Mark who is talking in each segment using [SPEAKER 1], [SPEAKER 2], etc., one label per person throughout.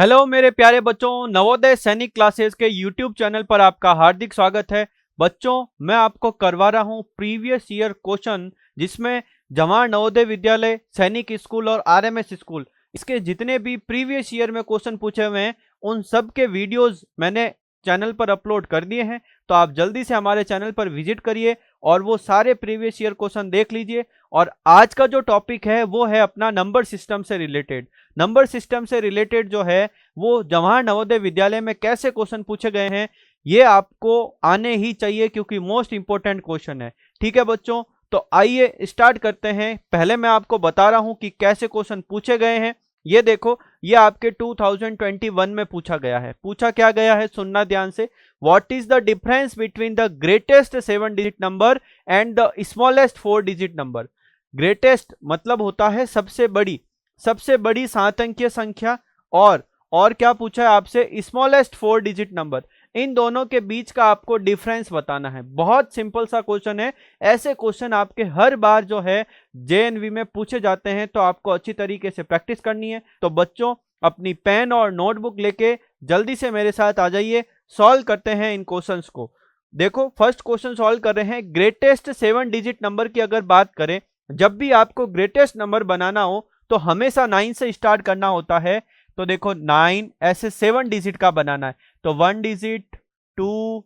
[SPEAKER 1] Hello मेरे प्यारे बच्चों, नवोदय सैनिक क्लासेस के यूट्यूब चैनल पर आपका हार्दिक स्वागत है। बच्चों, मैं आपको करवा रहा हूं प्रीवियस ईयर क्वेश्चन, जिसमें जवाहर नवोदय विद्यालय, सैनिक स्कूल और आरएमएस स्कूल, इसके जितने भी प्रीवियस ईयर में क्वेश्चन पूछे हुए हैं उन सब के वीडियोस मैंने चैनल पर अपलोड कर दिए हैं। तो आप जल्दी से हमारे चैनल पर विजिट करिए और वो सारे प्रीवियस ईयर क्वेश्चन देख लीजिए। और आज का जो टॉपिक है वो है अपना नंबर सिस्टम से रिलेटेड। नंबर सिस्टम से रिलेटेड जो है वो जवाहर नवोदय विद्यालय में कैसे क्वेश्चन पूछे गए हैं ये आपको आने ही चाहिए, क्योंकि मोस्ट इंपॉर्टेंट क्वेश्चन है। ठीक है बच्चों, तो आइए स्टार्ट करते हैं। पहले मैं आपको बता रहा हूं कि कैसे क्वेश्चन पूछे गए हैं। ये देखो, ये आपके 2021 में पूछा गया है। पूछा क्या गया है, सुनना ध्यान से। What is the difference between the greatest 7 digit number and the smallest 4 digit number. Greatest मतलब होता है सबसे बड़ी 7 अंकीय संख्या, और क्या पूछा है आपसे, स्मॉलेस्ट 4 डिजिट नंबर। इन दोनों के बीच का आपको डिफरेंस बताना है। बहुत सिंपल सा क्वेश्चन है। ऐसे क्वेश्चन आपके हर बार जो है जेएनवी में पूछे जाते हैं, तो आपको अच्छी तरीके से प्रैक्टिस करनी है। तो बच्चों, अपनी पेन और नोटबुक लेके जल्दी से मेरे साथ आ जाइए, सॉल्व करते हैं इन क्वेश्चंस को। देखो, फर्स्ट क्वेश्चन सॉल्व कर रहे हैं। ग्रेटेस्ट 7 डिजिट नंबर की अगर बात करें, जब भी आपको ग्रेटेस्ट नंबर बनाना हो तो हमेशा 9 से स्टार्ट करना होता है। तो देखो, 9 ऐसे 7 डिजिट का बनाना है। तो 1 डिजिट, 2,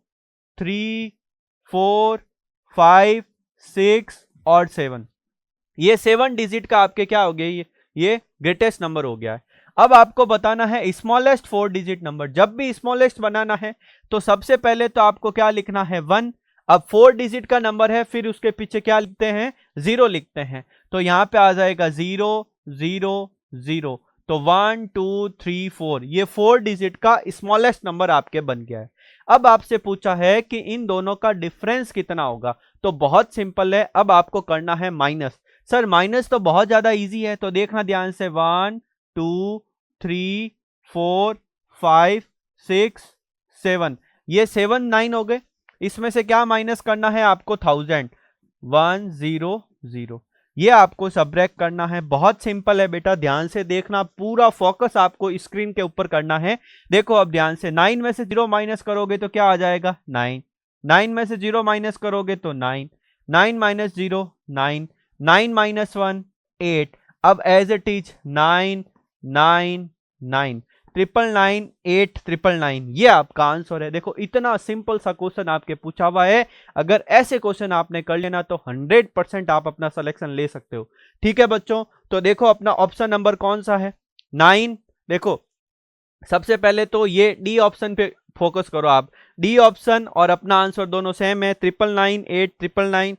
[SPEAKER 1] 3, 4, 5, 6 और 7। ये 7 डिजिट का आपके क्या हो गया, ये ग्रेटेस्ट नंबर हो गया है। अब आपको बताना है स्मॉलेस्ट 4 डिजिट नंबर। जब भी स्मॉलेस्ट बनाना है तो सबसे पहले तो आपको क्या लिखना है, 1। अब 4 डिजिट का नंबर है, फिर उसके पीछे क्या लिखते हैं, 0 लिखते हैं। तो यहां पे आ जाएगा 0 0 0। तो 1 2 3 4, ये 4 डिजिट का स्मॉलेस्ट नंबर आपके बन गया है। अब आपसे पूछा है कि इन दोनों का डिफरेंस कितना होगा। तो बहुत सिंपल है, अब आपको करना है माइनस। सर माइनस तो बहुत ज्यादा इजी है, तो देखना ध्यान से। 1 2 3 4 5 6 7, ये 7 9 हो गए। इसमें से क्या माइनस करना है आपको, 1000। 1 0 0, ये आपको सब्ट्रैक्ट करना है। बहुत सिंपल है बेटा, ध्यान से देखना, पूरा फोकस आपको स्क्रीन के ऊपर करना है। देखो अब ध्यान से, 9 में से 0 माइनस करोगे तो क्या आ जाएगा, 9। 9 में से 0 माइनस करोगे तो 9। 9 माइनस 0 9। 9 माइनस 1 8। अब एज इट इज 9 9 9, 999 8 999, ये आपका आंसर है। देखो, इतना सिंपल सा क्वेश्चन आपके पूछा हुआ है। अगर ऐसे क्वेश्चन आपने कर लेना तो 100% आप अपना सिलेक्शन ले सकते हो। ठीक है बच्चों, तो देखो अपना ऑप्शन नंबर कौन सा है, 9। देखो, सबसे पहले तो ये डी ऑप्शन पे फोकस करो आप। डी ऑप्शन और अपना आंसर दोनों सेम है, 999 8 999,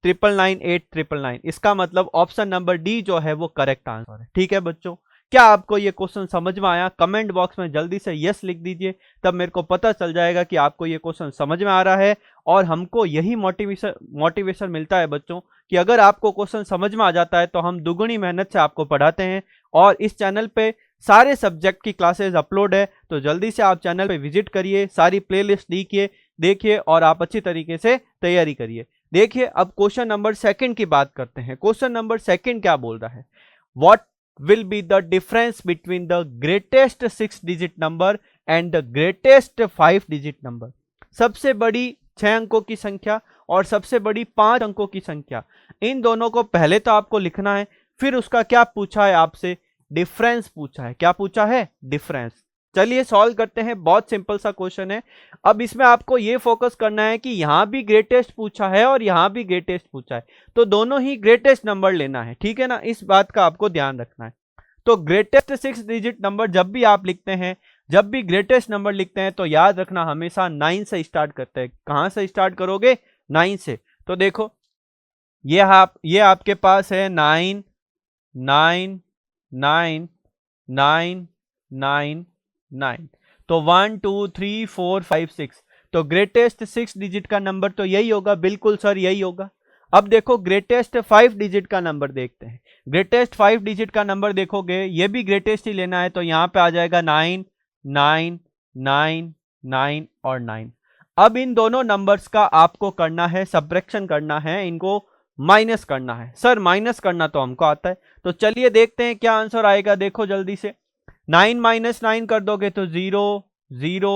[SPEAKER 1] 999 8 999। इसका मतलब ऑप्शन नंबर डी जो है वो करेक्ट आंसर है। ठीक है बच्चों, क्या आपको ये क्वेश्चन समझ में आया? कमेंट बॉक्स में जल्दी से यस लिख दीजिए, तब मेरे को पता चल जाएगा कि आपको ये क्वेश्चन समझ में आ रहा है। और हमको यही मोटिवेशन मिलता है बच्चों, कि अगर आपको क्वेश्चन समझ में आ जाता है तो हम दुगुनी मेहनत से आपको पढ़ाते हैं। और इस चैनल पे सारे सब्जेक्ट की क्लासेस अपलोड है, तो जल्दी से आप चैनल पे विजिट करिए, सारी प्लेलिस्ट देखिए और आप अच्छी तरीके से तैयारी करिए। देखिए, अब क्वेश्चन नंबर सेकंड की बात करते हैं। क्वेश्चन नंबर सेकंड क्या बोल रहा है, what will be the difference between the greatest 6 digit number and the greatest 5 digit number। सबसे बड़ी 6 अंकों की संख्या और सबसे बड़ी 5 अंकों की संख्या, इन दोनों को पहले तो आपको लिखना है। फिर उसका क्या पूछा है आपसे, डिफरेंस पूछा है। क्या पूछा है, डिफरेंस। चलिए सॉल्व करते हैं, बहुत सिंपल सा क्वेश्चन है। अब इसमें आपको ये फोकस करना है कि यहां भी ग्रेटेस्ट पूछा है और यहां भी ग्रेटेस्ट पूछा है, तो दोनों ही ग्रेटेस्ट नंबर लेना है। ठीक है ना, इस बात का आपको ध्यान रखना है। तो ग्रेटेस्ट 6 डिजिट नंबर जब भी आप लिखते हैं, जब भी ग्रेटेस्ट नंबर लिखते हैं, तो याद रखना हमेशा 9 से स्टार्ट करते हैं। कहां से स्टार्ट करोगे, 9 से। तो देखो, ये आपके पास है 9 9 9 9 9 9। तो 1 2 3 4 5 6, तो ग्रेटेस्ट 6 डिजिट का नंबर तो यही होगा। बिल्कुल सर, यही होगा। अब देखो, ग्रेटेस्ट 5 डिजिट का नंबर देखते हैं। ग्रेटेस्ट 5 डिजिट का नंबर देखोगे, ये भी ग्रेटेस्ट ही लेना है, तो यहां पे आ जाएगा 9 9 9 9 और 9। अब इन दोनों नंबर्स का आपको करना है सब्ट्रैक्शन करना है, इनको माइनस करना है। सर माइनस करना तो हमको आता है, तो चलिए देखते हैं क्या आंसर आएगा। देखो जल्दी से, 9 माइनस 9 कर दोगे तो 0 0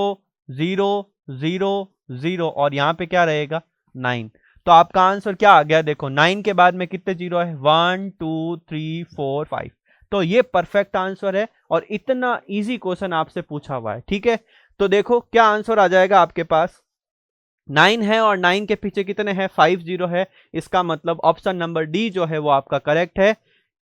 [SPEAKER 1] 0 0 0 और यहाँ पे क्या रहेगा 9। तो आपका आंसर क्या आ गया, देखो 9 के बाद में कितने जीरो है 1 2 3 4 5। तो ये परफेक्ट आंसर है और इतना इजी क्वेश्चन आपसे पूछा हुआ है। ठीक है, तो देखो क्या आंसर आ जाएगा आपके पास, 9 है और 9 के पीछे कितने हैं 5 जीरो है। इसका मतलब ऑप्शन नंबर डी जो है वो आपका करेक्ट है।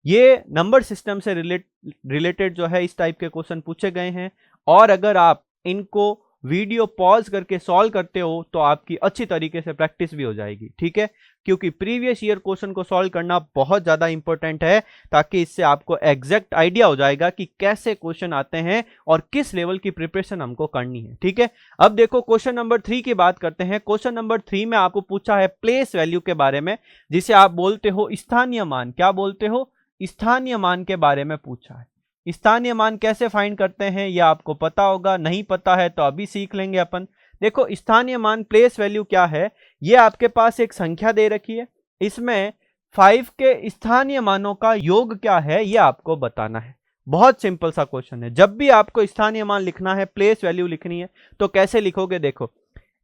[SPEAKER 1] ये नंबर सिस्टम से रिलेटेड जो है इस टाइप के क्वेश्चन पूछे गए हैं और अगर आप इनको वीडियो पॉज करके सॉल्व करते हो तो आपकी अच्छी तरीके से प्रैक्टिस भी हो जाएगी। ठीक है, क्योंकि प्रीवियस ईयर क्वेश्चन को सॉल्व करना बहुत ज्यादा इंपॉर्टेंट है, ताकि इससे आपको एग्जैक्ट आइडिया हो जाएगा कि कैसे क्वेश्चन आते हैं और किस लेवल की प्रिपरेशन हमको करनी है। ठीक है, अब देखो क्वेश्चन नंबर 3 की बात करते हैं। क्वेश्चन नंबर 3 में आपको पूछा है प्लेस वैल्यू के बारे में, जिसे आप बोलते हो स्थानीय मान। क्या बोलते हो, स्थानीय मान के बारे में पूछा है। स्थानीय मान कैसे फाइंड करते हैं ये आपको पता होगा, नहीं पता है तो अभी सीख लेंगे अपन। देखो स्थानीय मान प्लेस वैल्यू क्या है, ये आपके पास एक संख्या दे रखी है, इसमें 5 के स्थानीय मानों का योग क्या है ये आपको बताना है। बहुत सिंपल सा क्वेश्चन है। जब भी आपको स्थानीय मान लिखना है, प्लेस वैल्यू लिखनी है, तो कैसे लिखोगे, देखो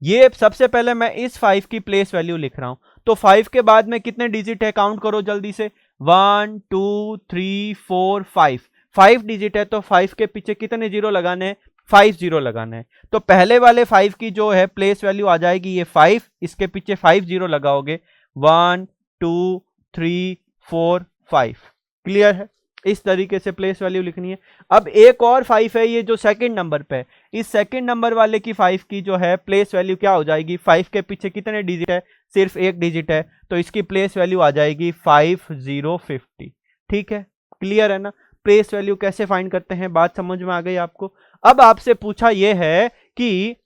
[SPEAKER 1] ये सबसे पहले मैं इस 5 की प्लेस वैल्यू लिख रहा हूं, तो 5 के बाद में कितने डिजिट है काउंट करो जल्दी से, 1 2 3 4 5। 5 डिजिट है तो 5 के पीछे कितने जीरो लगाने हैं, 5 जीरो लगाना है। तो पहले वाले 5 की जो है प्लेस वैल्यू आ जाएगी ये 5, इसके पीछे 5 जीरो लगाओगे, 1 2 3 4 5। क्लियर है, इस तरीके से प्लेस वैल्यू लिखनी है। अब एक और 5 है ये जो सेकंड नंबर पे है, इस सेकंड नंबर वाले की 5 की जो है प्लेस वैल्यू क्या हो जाएगी, 5 के पीछे कितने डिजिट है, सिर्फ एक डिजिट है, तो इसकी प्लेस वैल्यू आ जाएगी 5050। ठीक है, क्लियर है ना। प्लेस वैल्यू कैसे फाइंड करते हैं, बात समझ में आ गई आपको। अब आपसे पूछा यह है कि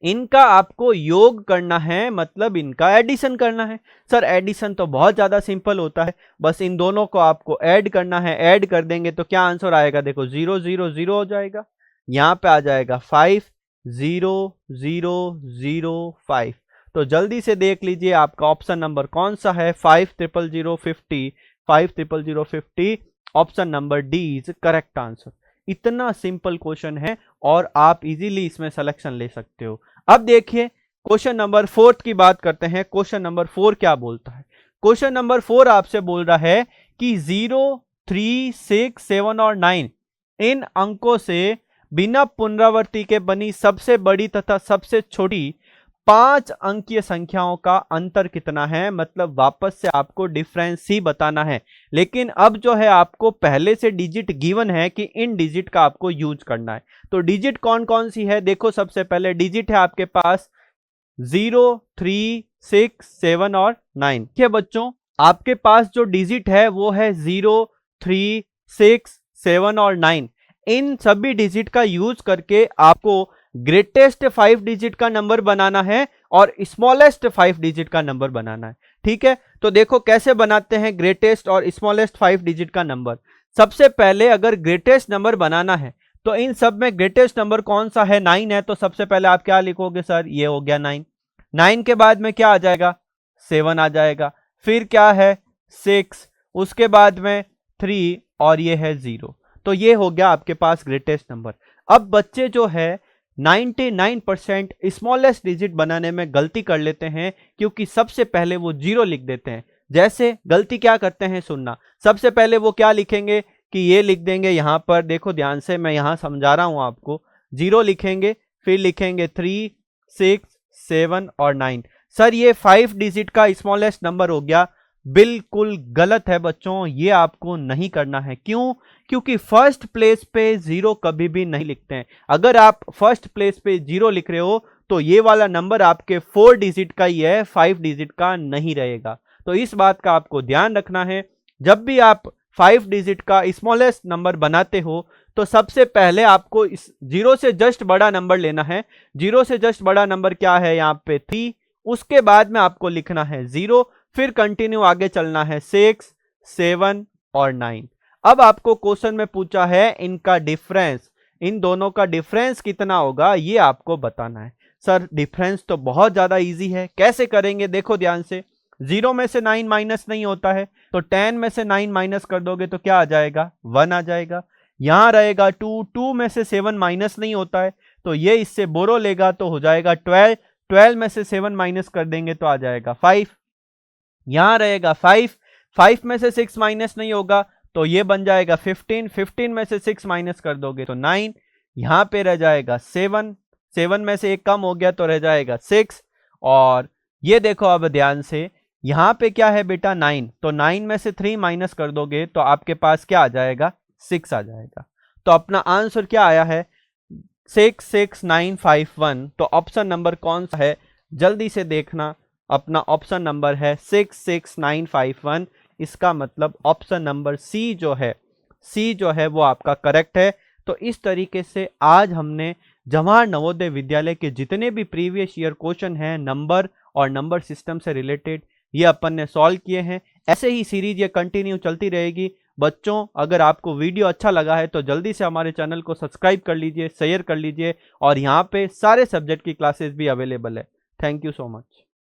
[SPEAKER 1] इनका आपको योग करना है, मतलब इनका एडिशन करना है। सर एडिशन तो बहुत ज्यादा सिंपल होता है, बस इन दोनों को आपको ऐड करना है। ऐड कर देंगे तो क्या आंसर आएगा, देखो 0 0 0 हो जाएगा, यहां पे आ जाएगा 5 0 0 0 5। तो जल्दी से देख लीजिए आपका ऑप्शन नंबर कौन सा है, 500050, 500050। Option number D is correct answer. इतना सिंपल क्वेश्चन है और आप इजीली इसमें सिलेक्शन ले सकते हो। अब देखिए क्वेश्चन नंबर 4 की बात करते हैं। क्वेश्चन नंबर 4 क्या बोलता है, क्वेश्चन नंबर 4 आपसे बोल रहा है कि 0 3 6 7 और 9 इन अंकों से बिना पुनरावृत्ति के बनी सबसे बड़ी तथा सबसे छोटी 5 अंकीय संख्याओं का अंतर कितना है। मतलब वापस से आपको डिफरेंस ही बताना है, लेकिन अब जो है आपको पहले से डिजिट गिवन है कि इन डिजिट का आपको यूज करना है। तो डिजिट कौन कौन सी है, देखो सबसे पहले डिजिट है आपके पास 0 3 6 7 और 9। ठीक बच्चों, आपके पास जो डिजिट है वो है 0 3 6 7 और 9। इन सभी डिजिट का यूज करके आपको ग्रेटेस्ट 5 डिजिट का नंबर बनाना है और स्मॉलेस्ट 5 डिजिट का नंबर बनाना है। ठीक है, तो देखो कैसे बनाते हैं ग्रेटेस्ट और स्मॉलेस्ट 5 डिजिट का नंबर। सबसे पहले अगर ग्रेटेस्ट नंबर बनाना है तो इन सब में ग्रेटेस्ट नंबर कौन सा है, 9 है, तो सबसे पहले आप क्या लिखोगे, सर ये हो गया 9। 9 के बाद में क्या आ जाएगा, 7 आ जाएगा, फिर क्या है 6, उसके बाद में 3 और ये है 0। तो ये हो गया आपके पास ग्रेटेस्ट नंबर। अब बच्चे जो है 99% स्मॉलेस्ट डिजिट बनाने में गलती कर लेते हैं, क्योंकि सबसे पहले वो 0 लिख देते हैं। जैसे गलती क्या करते हैं सुनना, सबसे पहले वो क्या लिखेंगे कि ये लिख देंगे, यहां पर देखो ध्यान से, मैं यहां समझा रहा हूं आपको, 0 लिखेंगे, फिर लिखेंगे 3 6 7 और 9। सर ये 5 डिजिट का स्मॉलेस्ट नंबर हो गया। बिल्कुल गलत है बच्चों, ये आपको नहीं करना है। क्यों, क्योंकि फर्स्ट प्लेस पे 0 कभी भी नहीं लिखते हैं। अगर आप फर्स्ट प्लेस पे 0 लिख रहे हो तो ये वाला नंबर आपके 4 डिजिट का ही है, 5 डिजिट का नहीं रहेगा। तो इस बात का आपको ध्यान रखना है। जब भी आप 5 डिजिट का स्मॉलेस्ट नंबर बनाते हो तो सबसे पहले आपको इस 0 से जस्ट बड़ा नंबर लेना है। 0 से जस्ट बड़ा नंबर क्या है, यहाँ पे 3, उसके बाद में आपको लिखना है 0, फिर कंटिन्यू आगे चलना है 6 7 और 9। अब आपको क्वेश्चन में पूछा है इनका डिफरेंस, इन दोनों का डिफरेंस कितना होगा ये आपको बताना है। सर डिफरेंस तो बहुत ज्यादा इजी है, कैसे करेंगे देखो ध्यान से। 0 में से 9 माइनस नहीं होता है, तो 10 में से 9 माइनस कर दोगे तो क्या आ जाएगा, 1 आ जाएगा। यहाँ रहेगा 2, 2 में से 7 माइनस नहीं होता है तो ये इससे बोरो लेगा तो हो जाएगा 12, 12 में से 7 माइनस कर देंगे तो आ जाएगा 5। यहाँ रहेगा 5, 5 में से 6 माइनस नहीं होगा तो ये बन जाएगा 15, 15 में से 6 माइनस कर दोगे तो 9। यहाँ पे रह जाएगा 7, 7 में से एक कम हो गया तो रह जाएगा 6। और ये देखो अब ध्यान से, यहाँ पे क्या है बेटा 9, तो 9 में से 3 माइनस कर दोगे तो आपके पास क्या आ जाएगा 6 आ जाएगा। तो अपना आंसर क्या आया है 66951। तो ऑप्शन नंबर कौन सा है जल्दी से देखना, अपना ऑप्शन नंबर है 66951। इसका मतलब ऑप्शन नंबर सी जो है वो आपका करेक्ट है। तो इस तरीके से आज हमने जवाहर नवोदय विद्यालय के जितने भी प्रीवियस ईयर क्वेश्चन हैं नंबर और नंबर सिस्टम से रिलेटेड ये अपन ने सॉल्व किए हैं। ऐसे ही सीरीज ये कंटिन्यू चलती रहेगी। बच्चों अगर आपको वीडियो अच्छा लगा है तो जल्दी से हमारे चैनल को सब्सक्राइब कर लीजिए, शेयर कर लीजिए और यहाँ पे सारे सब्जेक्ट की क्लासेस भी अवेलेबल है। Thank you so much.